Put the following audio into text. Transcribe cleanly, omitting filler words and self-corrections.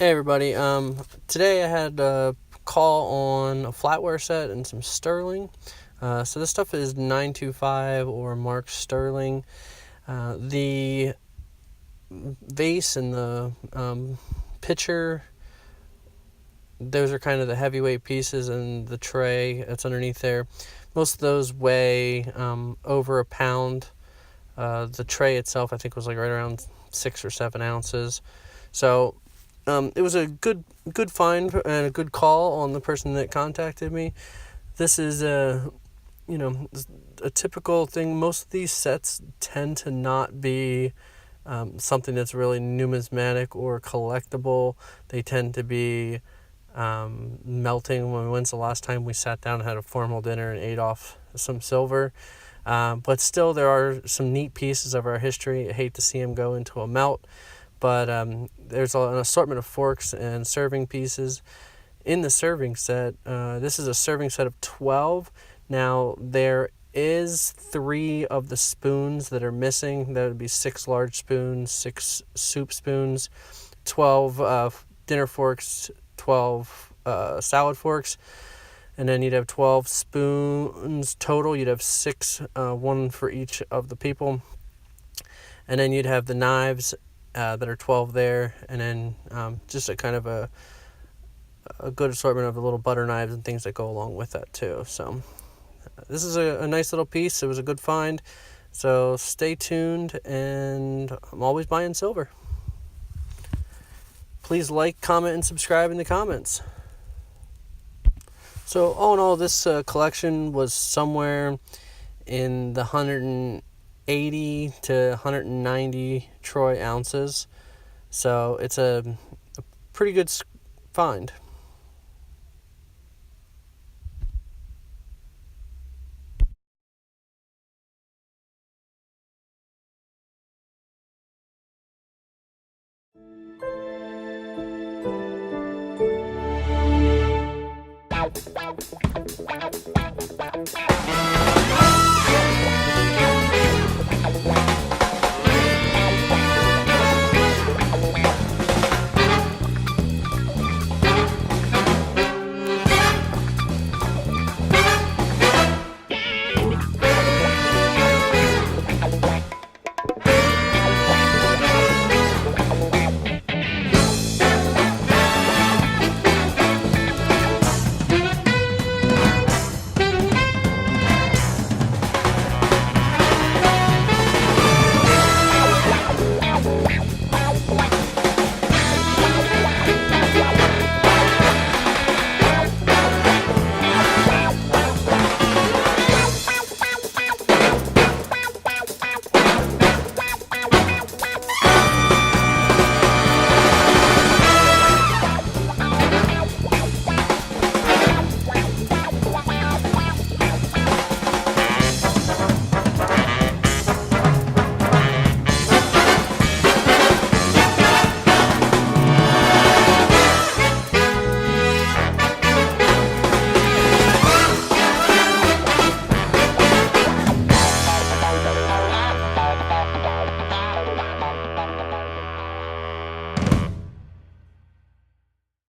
Hey everybody, today I had a call on a flatware set and some sterling. So this stuff is 925 or marked sterling. The vase and the pitcher, those are kind of the heavyweight pieces, and the tray that's underneath there. Most of those weigh over a pound. The tray itself I think was like right around 6 or 7 ounces. So it was a good find and a good call on the person that contacted me. This is a typical thing. Most of these sets tend to not be something that's really numismatic or collectible. They tend to be melting. When's the last time we sat down and had a formal dinner and ate off some silver? But still, there are some neat pieces of our history. I hate to see them go into a melt. But there's an assortment of forks and serving pieces in the serving set. This is a serving set of 12. Now, there is 3 of the spoons that are missing. That would be 6 large spoons, 6 soup spoons, 12 dinner forks, 12 salad forks. And then you'd have 12 spoons total. You'd have 6, one for each of the people. And then you'd have the knives that are 12 there, and then just a kind of a good assortment of the little butter knives and things that go along with that too. So this is a nice little piece. It was a good find. So stay tuned, and I'm always buying silver. Please like, comment, and subscribe in the comments. So all in all, this collection was somewhere in the 180 to 190 troy ounces. So it's a pretty good find.